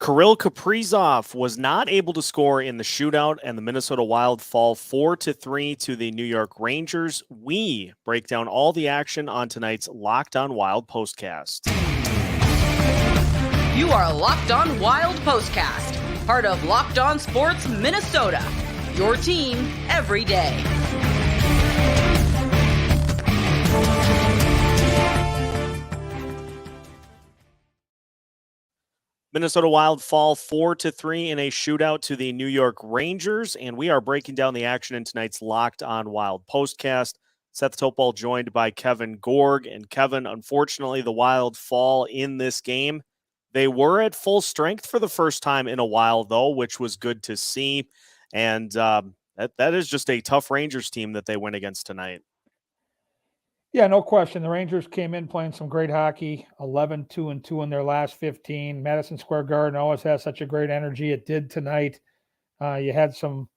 Kirill Kaprizov was not able to score in the shootout, and the Minnesota Wild fall 4-3 to the New York Rangers. We break down all the action on tonight's Locked On Wild postcast. You are Locked On Wild postcast, part of Locked On Sports Minnesota, your team every day. Minnesota Wild fall 4-3 in a shootout to the New York Rangers, and we are breaking down the action in tonight's Locked On Wild postcast. Seth Topol joined by Kevin Gorg. And Kevin, unfortunately, the Wild fall in this game. They were at full strength for the first time in a while, though, which was good to see. And that is just a tough Rangers team that they went against tonight. Yeah, no question. The Rangers came in playing some great hockey, 11-2-2 in their last 15. Madison Square Garden always has such a great energy. It did tonight. You had some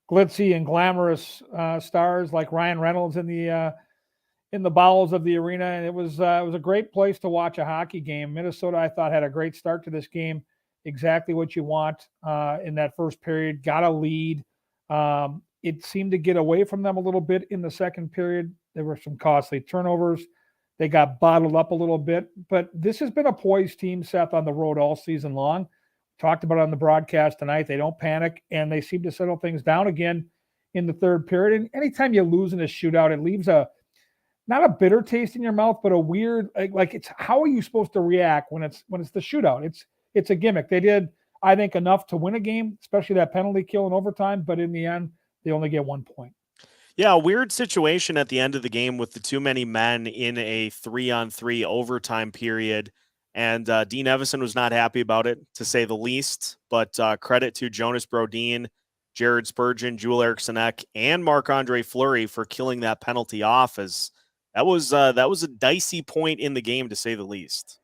glitzy and glamorous stars like Ryan Reynolds in the bowels of the arena, and it was a great place to watch a hockey game. Minnesota, I thought, had a great start to this game. Exactly what you want in that first period. Got a lead. It seemed to get away from them a little bit in the second period. There were some costly turnovers. They got bottled up a little bit. But this has been a poised team, Seth, on the road all season long. Talked about it on the broadcast tonight. They don't panic, and they seem to settle things down again in the third period. And anytime you lose in a shootout, it leaves not a bitter taste in your mouth, but a weird, like it's how are you supposed to react when it's the shootout? It's a gimmick. They did, I think, enough to win a game, especially that penalty kill in overtime. But in the end, they only get 1 point. Yeah, a weird situation at the end of the game with the too many men in a 3-on-3 overtime period. And Dean Evison was not happy about it, to say the least. But credit to Jonas Brodin, Jared Spurgeon, Joel Eriksson-Ek, and Marc-Andre Fleury for killing that penalty off, as that was a dicey point in the game, to say the least.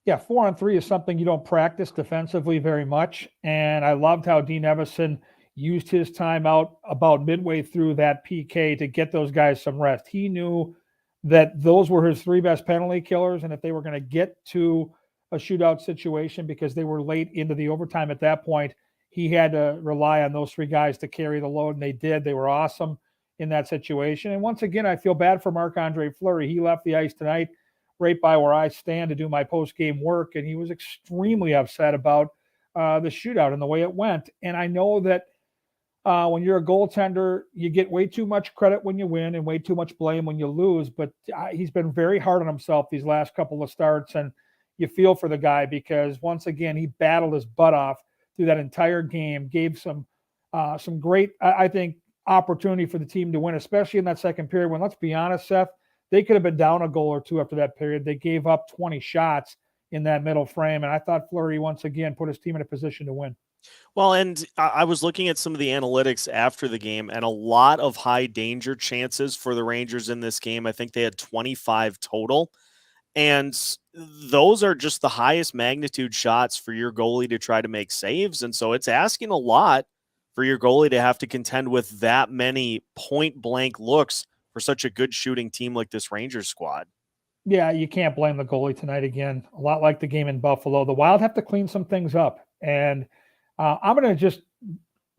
Yeah, 4-on-3 is something you don't practice defensively very much. And I loved how Dean Evison used his time out about midway through that PK to get those guys some rest. He knew that those were his three best penalty killers, and if they were going to get to a shootout situation because they were late into the overtime at that point, he had to rely on those three guys to carry the load, and they did. They were awesome in that situation. And once again, I feel bad for Marc-Andre Fleury. He left the ice tonight right by where I stand to do my post-game work, and he was extremely upset about the shootout and the way it went. And I know that when you're a goaltender, you get way too much credit when you win and way too much blame when you lose. But he's been very hard on himself these last couple of starts, and you feel for the guy because, once again, he battled his butt off through that entire game, gave some great, I think, opportunity for the team to win, especially in that second period when, let's be honest, Seth, they could have been down a goal or two after that period. They gave up 20 shots in that middle frame, and I thought Fleury once again put his team in a position to win. Well, and I was looking at some of the analytics after the game, and a lot of high danger chances for the Rangers in this game. I think they had 25 total, and those are just the highest magnitude shots for your goalie to try to make saves. And so it's asking a lot for your goalie to have to contend with that many point blank looks for such a good shooting team like this Rangers squad. Yeah, you can't blame the goalie tonight again. A lot like the game in Buffalo. The Wild have to clean some things up, and I'm going to just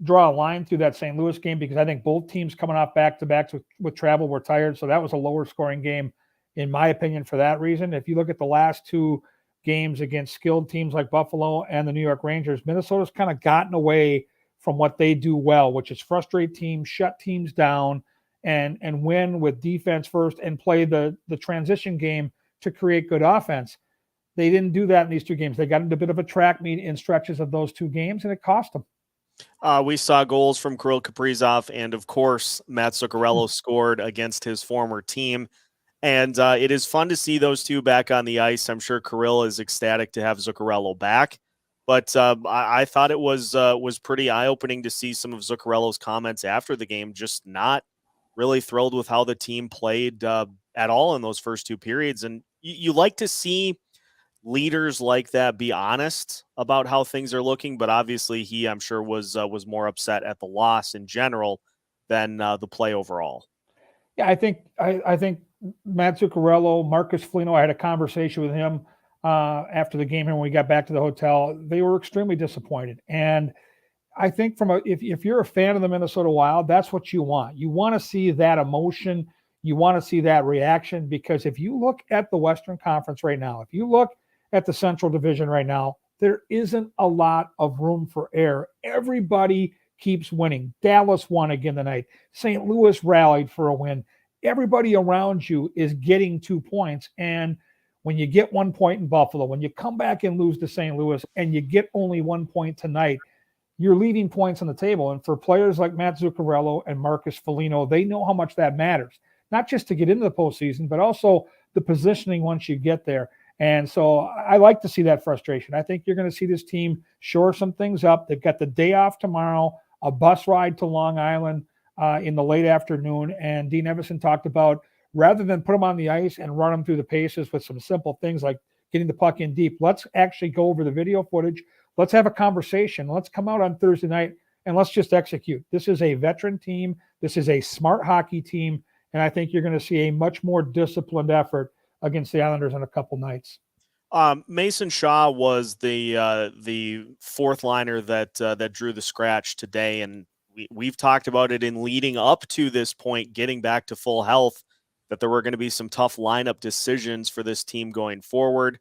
draw a line through that St. Louis game because I think both teams coming off back-to-backs with travel were tired, so that was a lower-scoring game, in my opinion, for that reason. If you look at the last two games against skilled teams like Buffalo and the New York Rangers, Minnesota's kind of gotten away from what they do well, which is frustrate teams, shut teams down, and win with defense first and play the transition game to create good offense. They didn't do that in these two games. They got into a bit of a track meet in stretches of those two games, and it cost them. We saw goals from Kirill Kaprizov, and of course, Mats Zuccarello scored against his former team. And it is fun to see those two back on the ice. I'm sure Kirill is ecstatic to have Zuccarello back. But I thought it was pretty eye-opening to see some of Zuccarello's comments after the game, just not really thrilled with how the team played at all in those first two periods. And you like to see leaders like that be honest about how things are looking, but obviously he, I'm sure, was more upset at the loss in general than the play overall. Yeah, I think Mats Zuccarello, Marcus Foligno, I had a conversation with him after the game here when we got back to the hotel. They were extremely disappointed. And I think if you're a fan of the Minnesota Wild, that's what you want. You want to see that emotion. You want to see that reaction, because if you look at the Western Conference right now, if you look at the Central Division right now, there isn't a lot of room for error. Everybody keeps winning. Dallas won again tonight. St. Louis rallied for a win. Everybody around you is getting 2 points. And when you get 1 point in Buffalo, when you come back and lose to St. Louis and you get only 1 point tonight, you're leaving points on the table. And for players like Mats Zuccarello and Marcus Foligno, they know how much that matters, not just to get into the postseason, but also the positioning once you get there. And so I like to see that frustration. I think you're going to see this team shore some things up. They've got the day off tomorrow, a bus ride to Long Island in the late afternoon. And Dean Evason talked about, rather than put them on the ice and run them through the paces with some simple things like getting the puck in deep, let's actually go over the video footage. Let's have a conversation. Let's come out on Thursday night and let's just execute. This is a veteran team. This is a smart hockey team. And I think you're going to see a much more disciplined effort against the Islanders in a couple nights. Mason Shaw was the fourth liner that drew the scratch today, and we've talked about it in leading up to this point, getting back to full health, that there were going to be some tough lineup decisions for this team going forward.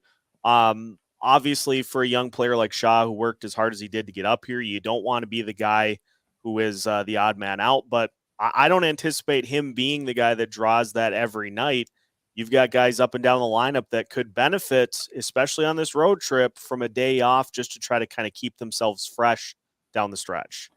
Obviously, for a young player like Shaw, who worked as hard as he did to get up here, you don't want to be the guy who is the odd man out, but I don't anticipate him being the guy that draws that every night. You've got guys up and down the lineup that could benefit, especially on this road trip, from a day off just to try to kind of keep themselves fresh down the stretch.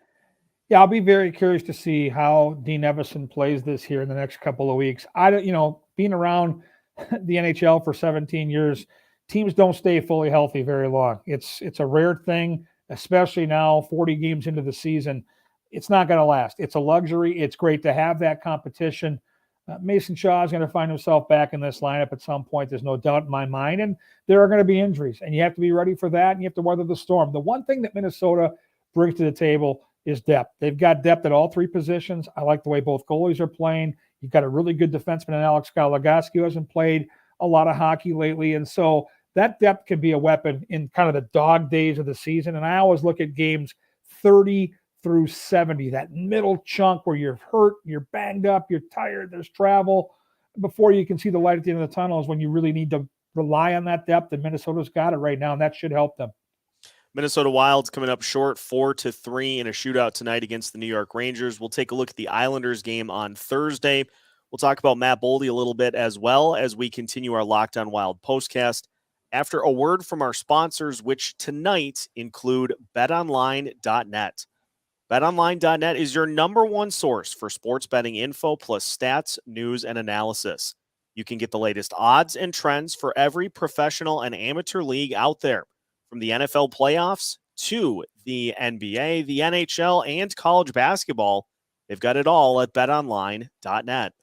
Yeah, I'll be very curious to see how Dean Evason plays this here in the next couple of weeks. Being around the NHL for 17 years, teams don't stay fully healthy very long. It's a rare thing, especially now 40 games into the season. It's not going to last. It's a luxury. It's great to have that competition. Mason Shaw is going to find himself back in this lineup at some point. There's no doubt in my mind. And there are going to be injuries, and you have to be ready for that, and you have to weather the storm. The one thing that Minnesota brings to the table is depth. They've got depth at all three positions. I like the way both goalies are playing. You've got a really good defenseman in Alex Galagaski, who hasn't played a lot of hockey lately. And so that depth can be a weapon in kind of the dog days of the season. And I always look at games 30 through 70, that middle chunk where you're hurt, you're banged up, you're tired, there's travel, before you can see the light at the end of the tunnel is when you really need to rely on that depth, and Minnesota's got it right now, and that should help them. Minnesota Wild's coming up short 4-3 in a shootout tonight against the New York Rangers. We'll take a look at the Islanders game on Thursday. We'll talk about Matt Boldy a little bit as well as we continue our Locked On Wild postcast after a word from our sponsors, which tonight include betonline.net. BetOnline.net is your number one source for sports betting info plus stats, news, and analysis. You can get the latest odds and trends for every professional and amateur league out there, from the NFL playoffs to the NBA, the NHL, and college basketball. They've got it all at betonline.net.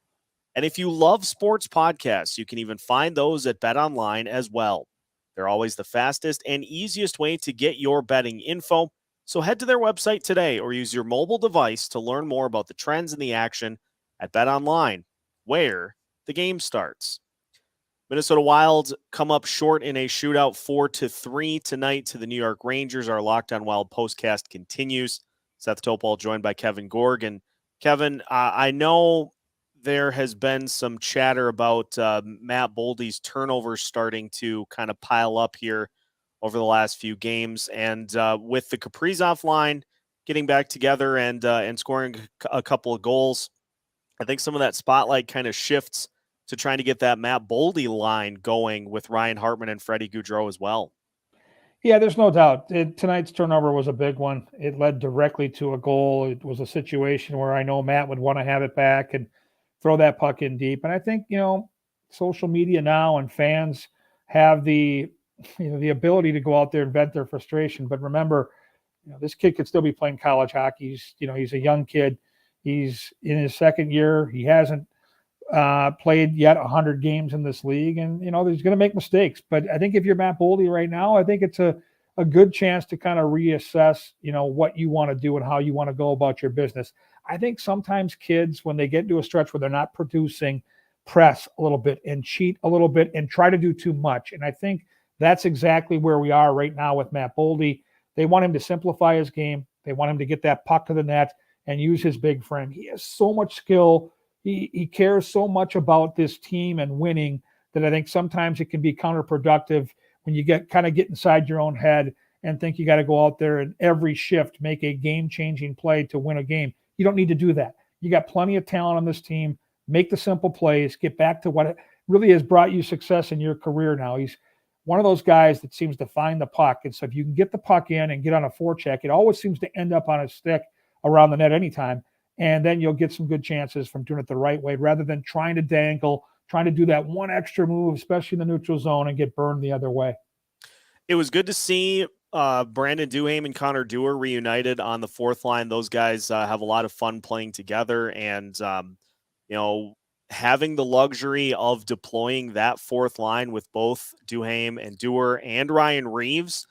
And if you love sports podcasts, you can even find those at BetOnline as well. They're always the fastest and easiest way to get your betting info. So head to their website today or use your mobile device to learn more about the trends and the action at BetOnline, where the game starts. Minnesota Wild come up short in a shootout 4-3 tonight to the New York Rangers. Our Locked On Wild postcast continues. Seth Topol joined by Kevin Gorg. And Kevin, I know there has been some chatter about Matt Boldy's turnovers starting to kind of pile up here over the last few games, and with the Kaprizov line getting back together and scoring a couple of goals, I think some of that spotlight kind of shifts to trying to get that Matt Boldy line going with Ryan Hartman and Freddie Gaudreau as well. Yeah, there's no doubt. Tonight's turnover was a big one. It led directly to a goal. It was a situation where I know Matt would want to have it back and throw that puck in deep. And I think, social media now and fans have the ability to go out there and vent their frustration. But remember, this kid could still be playing college hockey. He's a young kid. He's in his second year. He hasn't played yet 100 games in this league. And, he's going to make mistakes. But I think if you're Matt Boldy right now, I think it's a good chance to kind of reassess, what you want to do and how you want to go about your business. I think sometimes kids, when they get into a stretch where they're not producing, press a little bit and cheat a little bit and try to do too much. And I think That's exactly where we are right now with Matt Boldy. They want him to simplify his game. They want him to get that puck to the net and use his big frame. He has so much skill. He cares so much about this team and winning that I think sometimes it can be counterproductive when you get inside your own head and think you got to go out there and every shift make a game-changing play to win a game. You don't need to do that. You got plenty of talent on this team. Make the simple plays. Get back to what really has brought you success in your career now. He's one of those guys that seems to find the puck. And so if you can get the puck in and get on a forecheck, it always seems to end up on a stick around the net anytime. And then you'll get some good chances from doing it the right way rather than trying to dangle, trying to do that one extra move, especially in the neutral zone, and get burned the other way. It was good to see Brandon Duhaime and Connor Dewar reunited on the fourth line. Those guys have a lot of fun playing together, and having the luxury of deploying that fourth line with both Duhaime and Dewar and Ryan Reeves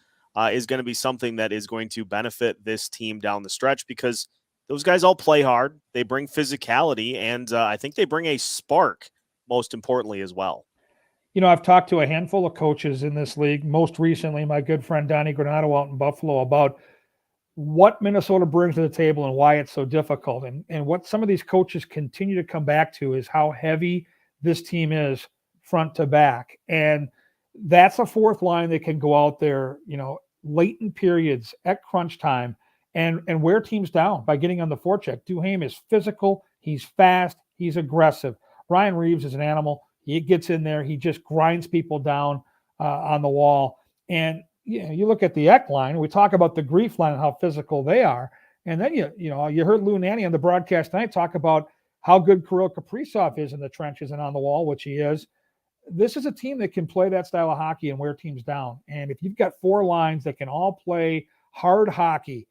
is going to be something that is going to benefit this team down the stretch, because those guys all play hard. They bring physicality, and I think they bring a spark, most importantly, as well. I've talked to a handful of coaches in this league, most recently my good friend Donnie Granato out in Buffalo, about what Minnesota brings to the table and why it's so difficult. And what some of these coaches continue to come back to is how heavy this team is front to back. And that's a fourth line that can go out there, late in periods at crunch time and wear teams down by getting on the forecheck. Duhaime is physical. He's fast. He's aggressive. Ryan Reeves is an animal. He gets in there. He just grinds people down on the wall. And you look at the Eck line. We talk about the Grief line and how physical they are. And then you heard Lou Nanne on the broadcast tonight talk about how good Kirill Kaprizov is in the trenches and on the wall, which he is. This is a team that can play that style of hockey and wear teams down. And if you've got four lines that can all play hard hockey,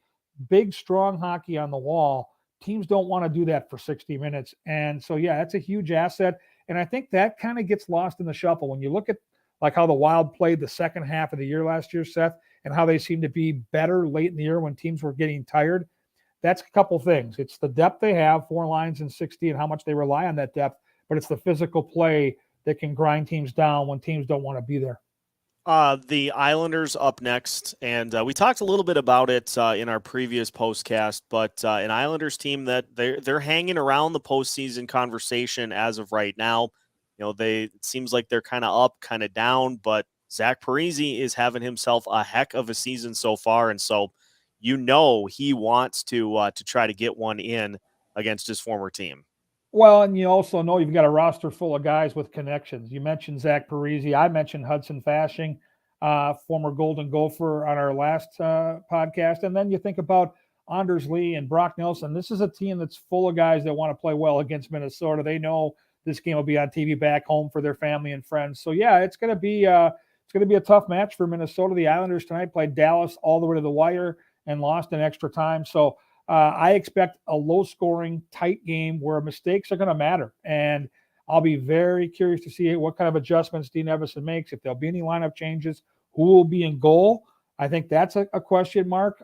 big, strong hockey on the wall, teams don't want to do that for 60 minutes. And so, that's a huge asset. And I think that kind of gets lost in the shuffle when you look at like how the Wild played the second half of the year last year, Seth, and how they seem to be better late in the year when teams were getting tired. That's a couple things. It's the depth they have, 4 lines and 60, and how much they rely on that depth, but it's the physical play that can grind teams down when teams don't want to be there. The Islanders up next, and we talked a little bit about it in our previous postcast, but an Islanders team that they're hanging around the postseason conversation as of right now. It seems like they're kind of up, kind of down, but Zach Parise is having himself a heck of a season so far, and so he wants to try to get one in against his former team. Well, and you also know you've got a roster full of guys with connections. You mentioned Zach Parise. I mentioned Hudson Fasching, former Golden Gopher on our last podcast. And then you think about Anders Lee and Brock Nelson. This is a team that's full of guys that want to play well against Minnesota. They know this game will be on TV back home for their family and friends. So, it's going to be a tough match for Minnesota. The Islanders tonight played Dallas all the way to the wire and lost in extra time. So, I expect a low-scoring, tight game where mistakes are going to matter. And I'll be very curious to see what kind of adjustments Dean Evason makes, if there'll be any lineup changes, who will be in goal. I think that's a question mark.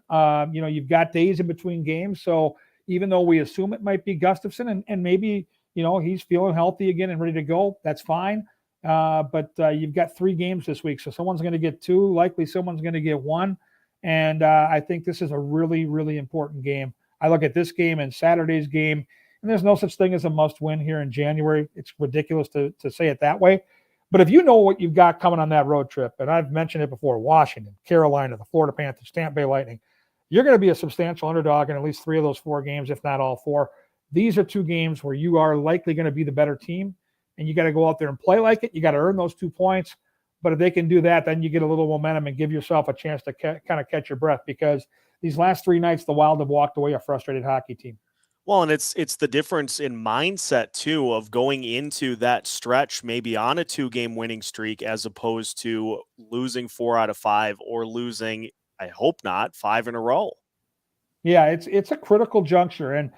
You've got days in between games. So even though we assume it might be Gustafsson and maybe, he's feeling healthy again and ready to go, that's fine. But you've got 3 games this week. So someone's going to get 2, likely someone's going to get 1. And I think this is a really, really important game. I look at this game and Saturday's game, and there's no such thing as a must-win here in January. It's ridiculous to say it that way. But if you know what you've got coming on that road trip, and I've mentioned it before, Washington, Carolina, the Florida Panthers, Tampa Bay Lightning, you're going to be a substantial underdog in at least 3 of those 4 games, if not all 4. These are 2 games where you are likely going to be the better team, and you got to go out there and play like it. You got to earn those 2 points. But if they can do that, then you get a little momentum and give yourself a chance to kind of catch your breath, because these last 3 nights, the Wild have walked away a frustrated hockey team. Well, and it's the difference in mindset, too, of going into that stretch maybe on a 2-game winning streak as opposed to losing 4 out of 5 or losing, I hope not, 5 in a row. Yeah, it's a critical juncture. And,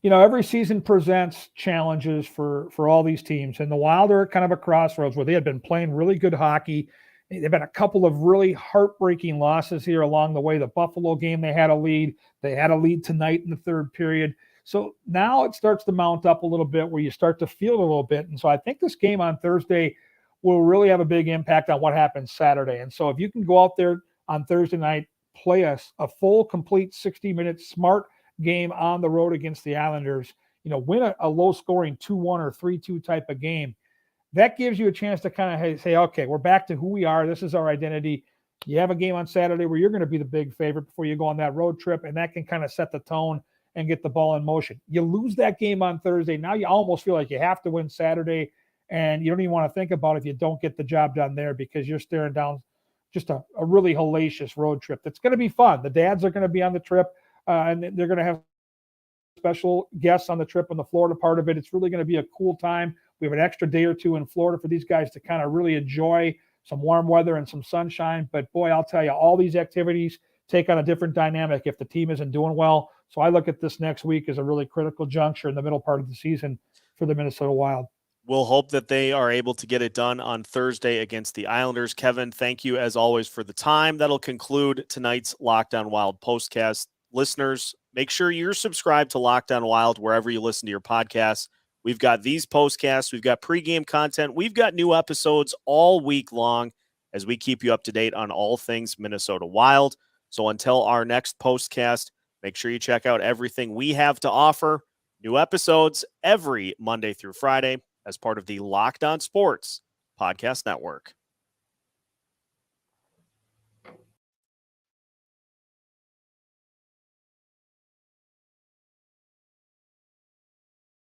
every season presents challenges for all these teams. And the Wild are at kind of a crossroads where they had been playing really good hockey. They've been a couple of really heartbreaking losses here along the way. The Buffalo game, they had a lead. They had a lead tonight in the 3rd period. So now it starts to mount up a little bit where you start to feel it a little bit. And so I think this game on Thursday will really have a big impact on what happens Saturday. And so if you can go out there on Thursday night, play a full, complete 60-minute smart game on the road against the Islanders, win a low-scoring 2-1 or 3-2 type of game, that gives you a chance to kind of say, okay, we're back to who we are. This is our identity. You have a game on Saturday where you're going to be the big favorite before you go on that road trip, and that can kind of set the tone and get the ball in motion. You lose that game on Thursday. Now you almost feel like you have to win Saturday, and you don't even want to think about if you don't get the job done there, because you're staring down just a really hellacious road trip. That's going to be fun. The dads are going to be on the trip, and they're going to have special guests on the trip on the Florida part of it. It's really going to be a cool time. We have an extra day or two in Florida for these guys to kind of really enjoy some warm weather and some sunshine. But boy, I'll tell you, all these activities take on a different dynamic if the team isn't doing well. So I look at this next week as a really critical juncture in the middle part of the season for the Minnesota Wild. We'll hope that they are able to get it done on Thursday against the Islanders. Kevin, thank you as always for the time. That'll conclude tonight's Locked On Wild postcast. Listeners, make sure you're subscribed to Locked On Wild wherever you listen to your podcasts. We've got these postcasts. We've got pregame content. We've got new episodes all week long as we keep you up to date on all things Minnesota Wild. So until our next postcast, make sure you check out everything we have to offer. New episodes every Monday through Friday as part of the Locked On Sports Podcast Network.